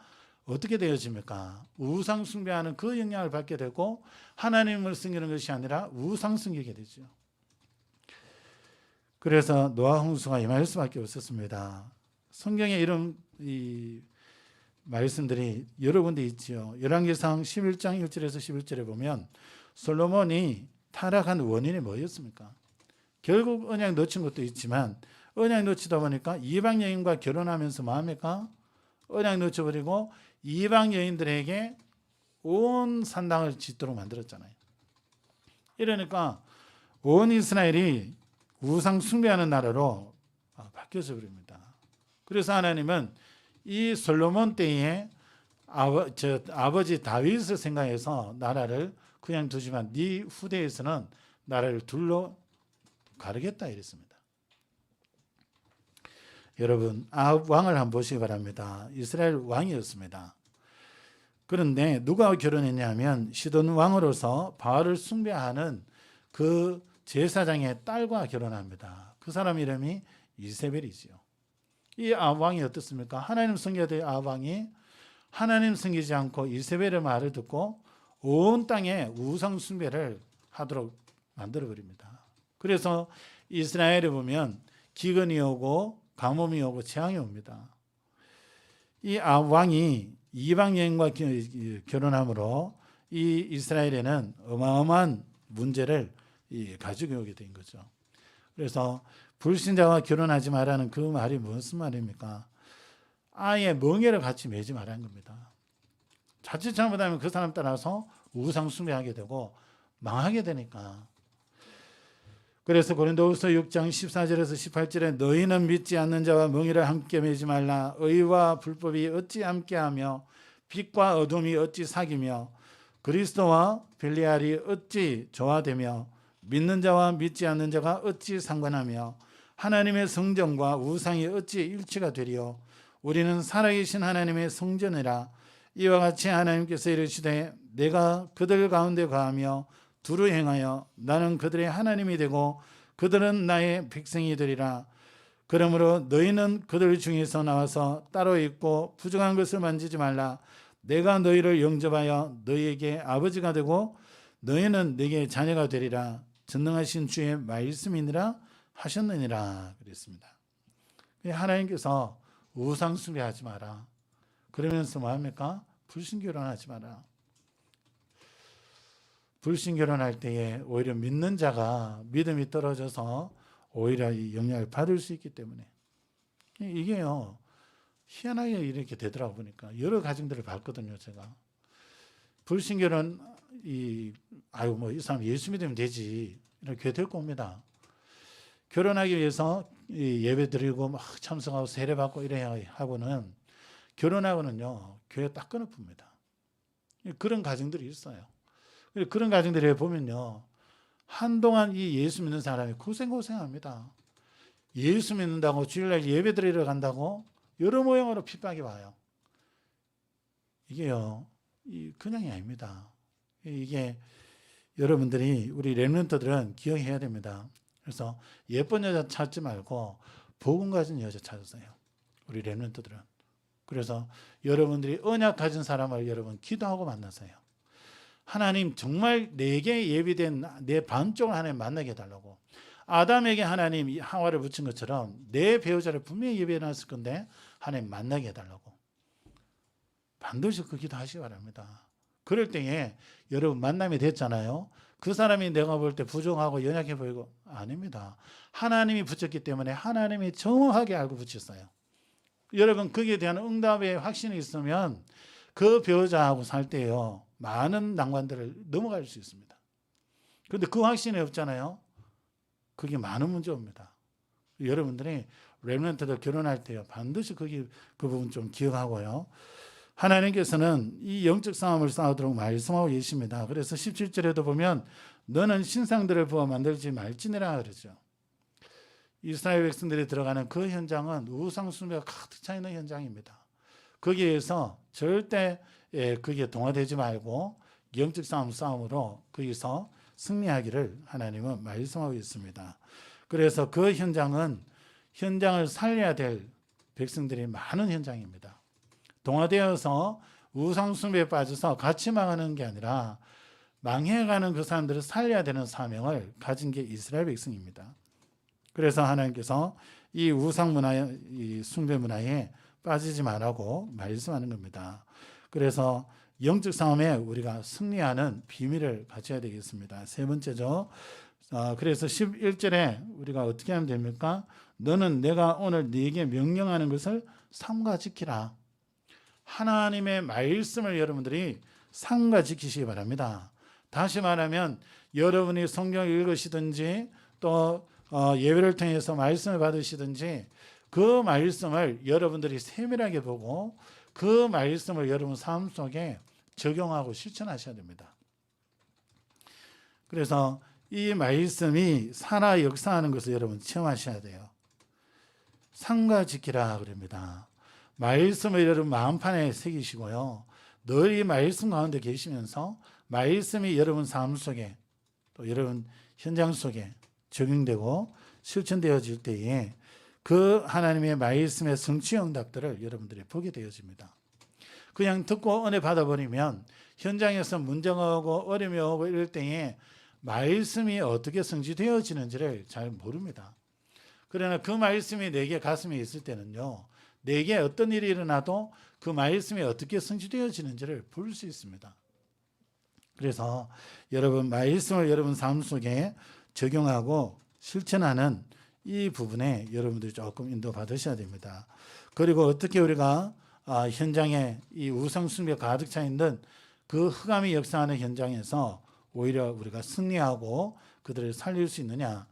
어떻게 되어집니까? 우상 숭배하는 그 영향을 받게 되고 하나님을 섬기는 것이 아니라 우상 섬기게 되죠. 그래서 노아 홍수가 임할 수밖에 없었습니다. 성경에 이런 이 말씀들이 여러 군데 있지요. 열왕기상 11장 1절에서 11절에 보면 솔로몬이 타락한 원인이 뭐였습니까? 결국 언약 놓친 것도 있지만 언약 놓치다 보니까 이방 여인과 결혼하면서 뭐합니까? 언약 놓쳐버리고 이방 여인들에게 온 산당을 짓도록 만들었잖아요. 이러니까 온 이스라엘이 우상 숭배하는 나라로 바뀌어져 버립니다. 그래서 하나님은 이 솔로몬 때에 아버지 다윗을 생각해서 나라를 그냥 두지만 네 후대에서는 나라를 둘로 가르겠다 이랬습니다. 여러분, 아합 왕을 한번 보시기 바랍니다. 이스라엘 왕이었습니다. 그런데 누가 결혼했냐면 시돈 왕으로서 바알을 숭배하는 그 제사장의 딸과 결혼합니다. 그 사람 이름이 이세벨이지요. 이 아합 왕이 어떻습니까? 하나님 섬겨야 될 아합 왕이 하나님 섬기지 않고 이세벨의 말을 듣고 온 땅에 우상 숭배를 하도록 만들어 버립니다. 그래서 이스라엘에 보면 기근이 오고 가뭄이 오고 재앙이 옵니다. 이 아합 왕이 이방 여인과 결혼함으로 이 이스라엘에는 어마어마한 문제를 가지고 오게 된 거죠. 그래서 불신자와 결혼하지 말라는 그 말이 무슨 말입니까? 아예 멍에를 같이 매지 말라는 겁니다. 자칫 잘못하면 그 사람 따라서 우상 숭배하게 되고 망하게 되니까. 그래서 고린도후서 6장 14절에서 18절에 너희는 믿지 않는 자와 멍에를 함께 매지 말라. 의와 불법이 어찌 함께하며 빛과 어둠이 어찌 사귀며 그리스도와 벨리알이 어찌 조화되며 믿는 자와 믿지 않는 자가 어찌 상관하며 하나님의 성전과 우상이 어찌 일치가 되리요. 우리는 살아계신 하나님의 성전이라. 이와 같이 하나님께서 이르시되 내가 그들 가운데 거하며 두루 행하여 나는 그들의 하나님이 되고 그들은 나의 백성이 되리라. 그러므로 너희는 그들 중에서 나와서 따로 있고 부정한 것을 만지지 말라. 내가 너희를 영접하여 너희에게 아버지가 되고 너희는 내게 자녀가 되리라. 전능하신 주의 말씀이니라 하셨느니라 그랬습니다. 하나님께서 우상 숭배하지 마라. 그러면서 뭐합니까? 불신결혼하지 마라. 불신결혼할 때에 오히려 믿는 자가 믿음이 떨어져서 오히려 이 영향을 받을 수 있기 때문에 이게요 희한하게 이렇게 되더라고 보니까 여러 가정들을 봤거든요. 제가 불신결혼 이 사람 예수 믿으면 되지 이렇게 데리고 옵니다. 결혼하기 위해서 예배 드리고 막 참석하고 세례 받고 이래야 하고는 결혼하고는요 교회 딱 끊어둑니다. 그런 가정들이 있어요. 그런 가정들에 보면요 한동안 이 예수 믿는 사람이 고생합니다. 예수 믿는다고 주일날 예배 드리러 간다고 여러 모양으로 핍박이 와요. 이게요 그냥이 아닙니다. 이게 여러분들이 우리 렘넌트들은 기억해야 됩니다. 그래서 예쁜 여자 찾지 말고 복음 가진 여자 찾으세요. 우리 렘넌트들은. 그래서 여러분들이 언약 가진 사람을 여러분 기도하고 만나세요. 하나님 정말 내게 예비된 내 반쪽을 하나님 만나게 해달라고. 아담에게 하나님 하와를 붙인 것처럼 내 배우자를 분명히 예비해놨을 건데 하나님 만나게 해달라고. 반드시 그 기도하시기 바랍니다. 그럴 때에 여러분 만남이 됐잖아요. 그 사람이 내가 볼 때 부정하고 연약해 보이고 아닙니다. 하나님이 붙였기 때문에 하나님이 정확하게 알고 붙였어요. 여러분 거기에 대한 응답의 확신이 있으면 그 배우자하고 살 때요 많은 난관들을 넘어갈 수 있습니다. 그런데 그 확신이 없잖아요. 그게 많은 문제 옵니다. 여러분들이 렘넌트들 결혼할 때요. 반드시 그 부분 좀 기억하고요. 하나님께서는 이 영적 싸움을 싸우도록 말씀하고 계십니다. 그래서 17절에도 보면 너는 신상들을 부어 만들지 말지니라 그러죠. 이스라엘 백성들이 들어가는 그 현장은 우상 숭배가 가득 차 있는 현장입니다. 거기에서 절대 그게 동화되지 말고 영적 싸움으로 거기서 승리하기를 하나님은 말씀하고 있습니다. 그래서 그 현장을 살려야 될 백성들이 많은 현장입니다. 동화되어서 우상 숭배에 빠져서 같이 망하는 게 아니라 망해가는 그 사람들을 살려야 되는 사명을 가진 게 이스라엘 백성입니다. 그래서 하나님께서 이 우상 문화에, 이 숭배 문화에 빠지지 말라고 말씀하는 겁니다. 그래서 영적 싸움에 우리가 승리하는 비밀을 가져야 되겠습니다. 세 번째죠. 그래서 11절에 우리가 어떻게 하면 됩니까? 너는 내가 오늘 네게 명령하는 것을 삼가 지키라. 하나님의 말씀을 여러분들이 삼가 지키시기 바랍니다. 다시 말하면 여러분이 성경을 읽으시든지 또 예배를 통해서 말씀을 받으시든지 그 말씀을 여러분들이 세밀하게 보고 그 말씀을 여러분 삶 속에 적용하고 실천하셔야 됩니다. 그래서 이 말씀이 살아 역사하는 것을 여러분 체험하셔야 돼요. 삼가 지키라 그럽니다. 말씀을 여러분 마음판에 새기시고요. 늘 이 말씀 가운데 계시면서 말씀이 여러분 삶 속에 또 여러분 현장 속에 적용되고 실천되어질 때에 그 하나님의 말씀의 성취 응답들을 여러분들이 보게 되어집니다. 그냥 듣고 은혜 받아버리면 현장에서 문제가 오고 어려움이 오고 이럴 때에 말씀이 어떻게 성취되어지는지를 잘 모릅니다. 그러나 그 말씀이 내게 가슴에 있을 때는요, 내게 어떤 일이 일어나도 그 말씀이 어떻게 성취되어지는지를 볼 수 있습니다. 그래서 여러분 말씀을 여러분 삶 속에 적용하고 실천하는 이 부분에 여러분들이 조금 인도받으셔야 됩니다. 그리고 어떻게 우리가 현장에 이 우상 숭배 가득 차 있는 그 흑암이 역사하는 현장에서 오히려 우리가 승리하고 그들을 살릴 수 있느냐.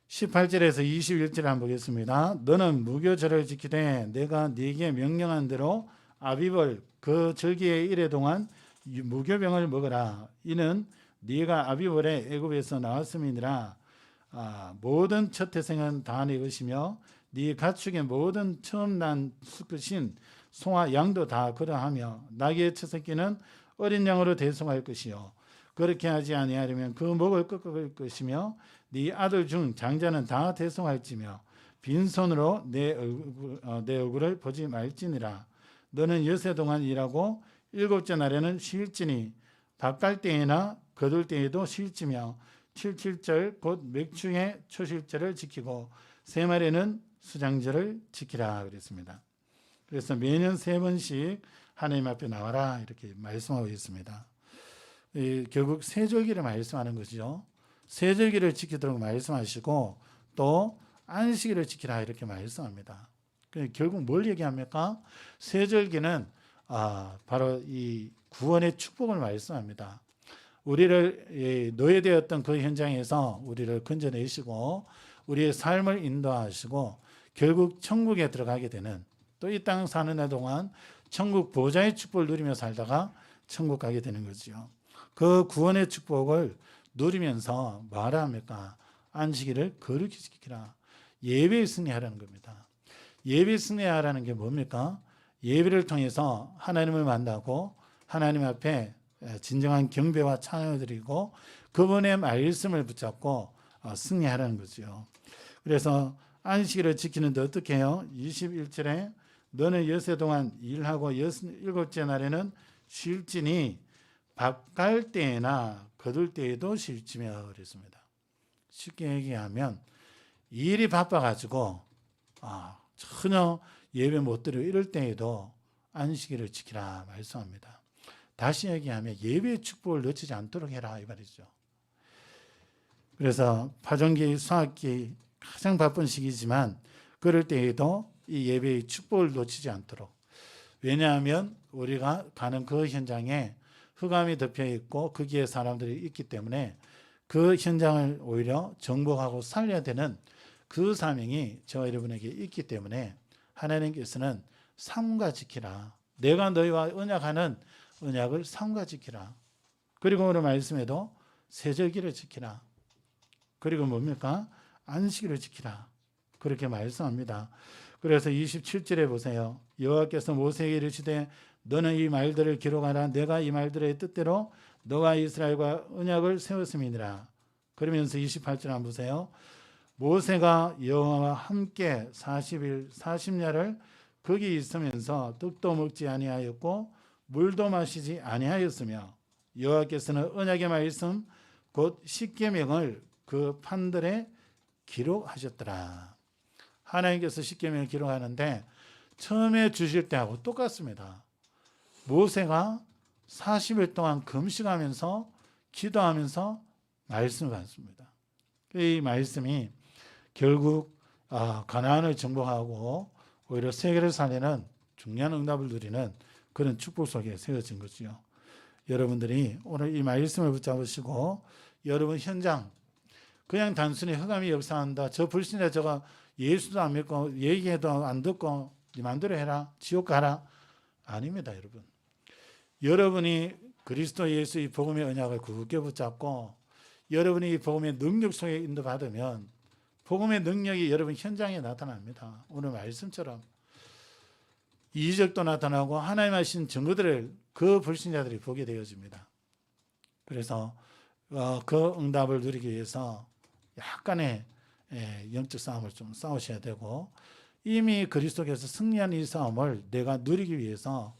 18절에서 21절을 한번 보겠습니다. 너는 무교절을 지키되 내가 네게 명령한 대로 아비벌 그 절기의 일해 동안 무교병을 먹어라. 이는 네가 아비벌의 애굽에서 나왔음이니라. 모든 첫 태생은 다 네 것이며 네 가축의 모든 처음 난 수컷인 소와 양도 다 그러하며 나귀의 첫 새끼는 어린 양으로 대송할 것이요 그렇게 하지 아니하려면 그 목을 꺾을 것이며 네 아들 중 장자는 다 대송할지며 빈손으로 내 얼굴을 보지 말지니라. 너는 여세 동안 일하고 일곱째 날에는 쉴지니 밥 갈 때에나 거둘 때에도 쉴지며 77절 곧 맥주의 초실절을 지키고 세 마리는 수장절을 지키라 그랬습니다. 그래서 매년 3번씩 하나님 앞에 나와라 이렇게 말씀하고 있습니다. 결국 세절기를 말씀하는 것이죠. 세절기를 지키도록 말씀하시고 또 안식일을 지키라 이렇게 말씀합니다. 결국 뭘 얘기합니까? 세절기는 바로 이 구원의 축복을 말씀합니다. 우리를 노예되었던 그 현장에서 우리를 건져내시고 우리의 삶을 인도하시고 결국 천국에 들어가게 되는 또 이 땅 사는 동안 천국 보좌의 축복을 누리며 살다가 천국 가게 되는 거죠. 그 구원의 축복을 누리면서 뭐하라 합니까? 안식일을 거룩히 지키라. 예배에 승리하라는 겁니다. 예배에 승리하라는 게 뭡니까? 예배를 통해서 하나님을 만나고 하나님 앞에 진정한 경배와 찬양을 드리고 그분의 말씀을 붙잡고 승리하라는 거죠. 그래서 안식일을 지키는데 어떻게 해요? 21절에 너는 여세 동안 일하고 일곱째 날에는 쉴지니 밥 갈 때나 거둘 때에도 쉴지며 그랬습니다. 쉽게 얘기하면 일이 바빠가지고 전혀 예배 못 드리고 이럴 때에도 안식일을 지키라 말씀합니다. 다시 얘기하면 예배의 축복을 놓치지 않도록 해라 이 말이죠. 그래서 파종기, 수학기 가장 바쁜 시기지만 그럴 때에도 이 예배의 축복을 놓치지 않도록. 왜냐하면 우리가 가는 그 현장에 흑암이 덮여 있고 거기에 사람들이 있기 때문에 그 현장을 오히려 정복하고 살려야 되는 그 사명이 저와 여러분에게 있기 때문에 하나님께서는 삼가 지키라. 내가 너희와 언약하는 언약을 삼가 지키라. 그리고 오늘 말씀에도 세절기를 지키라. 그리고 뭡니까? 안식일을 지키라. 그렇게 말씀합니다. 그래서 27절에 보세요. 여호와께서 모세에게 이르시되 너는 이 말들을 기록하라. 내가 이 말들의 뜻대로 너와 이스라엘과 언약을 세웠음이니라. 그러면서 28절 한번 보세요. 모세가 여호와와 함께 40일 40야를 거기 있으면서 떡도 먹지 아니하였고 물도 마시지 아니하였으며 여호와께서는 언약의 말씀 곧 십계명을 그 판들에 기록하셨더라. 하나님께서 십계명을 기록하는데 처음에 주실 때하고 똑같습니다. 모세가 40일 동안 금식하면서 기도하면서 말씀을 받습니다. 이 말씀이 결국 가나안을 정복하고 오히려 세계를 살리는 중요한 응답을 누리는 그런 축복 속에 세워진 거지요. 여러분들이 오늘 이 말씀을 붙잡으시고 여러분 현장 그냥 단순히 흑암이 역사한다. 저 불신자 저가 예수도 안 믿고 얘기해도 안 듣고 네 마음대로 해라. 지옥 가라. 아닙니다, 여러분. 여러분이 그리스도 예수의 복음의 언약을 굳게 붙잡고 여러분이 이 복음의 능력 속에 인도받으면 복음의 능력이 여러분 현장에 나타납니다. 오늘 말씀처럼 이적도 나타나고 하나님 하신 증거들을 그 불신자들이 보게 되어집니다. 그래서 그 응답을 누리기 위해서 약간의 영적 싸움을 좀 싸우셔야 되고 이미 그리스도께서 승리한 이 싸움을 내가 누리기 위해서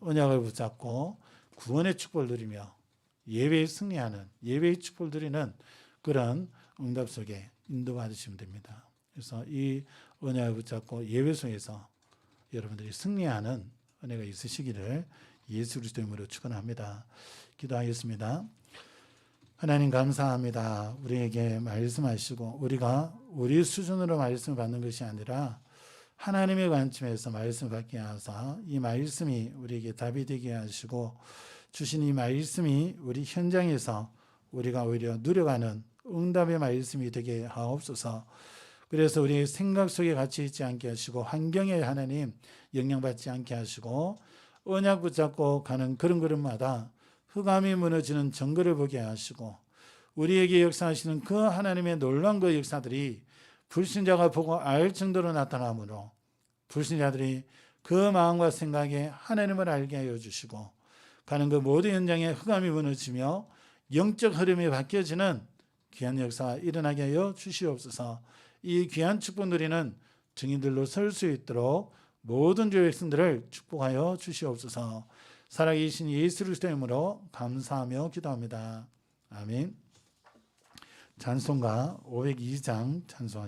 언약을 붙잡고 구원의 축복을 누리며 예배에 승리하는 예배의 축복을 누리는 그런 응답 속에 인도받으시면 됩니다. 그래서 이 언약을 붙잡고 예배 속에서 여러분들이 승리하는 은혜가 있으시기를 예수 그리스도 이름으로 축원합니다. 기도하겠습니다. 하나님 감사합니다. 우리에게 말씀하시고 우리가 우리 수준으로 말씀을 받는 것이 아니라 하나님의 관점에서 말씀을 받게 하사 이 말씀이 우리에게 답이 되게 하시고 주신 이 말씀이 우리 현장에서 우리가 오히려 누려가는 응답의 말씀이 되게 하옵소서. 그래서 우리 생각 속에 갇혀 있지 않게 하시고 환경에 하나님 영향받지 않게 하시고 언약 붙잡고 가는 걸음걸음마다 흑암이 무너지는 정거를 보게 하시고 우리에게 역사하시는 그 하나님의 놀라운 그 역사들이 불신자가 보고 알 정도로 나타나므로 불신자들이 그 마음과 생각에 하나님을 알게 하여 주시고 가는 그 모든 현장에 흑암이 무너지며 영적 흐름이 바뀌어지는 귀한 역사가 일어나게 하여 주시옵소서. 이 귀한 축복 누리는 증인들로 설 수 있도록 모든 주의 백성들을 축복하여 주시옵소서. 살아계신 예수 그리스도의 이름으로 감사하며 기도합니다. 아멘. 찬송가 502장 찬송하십시오.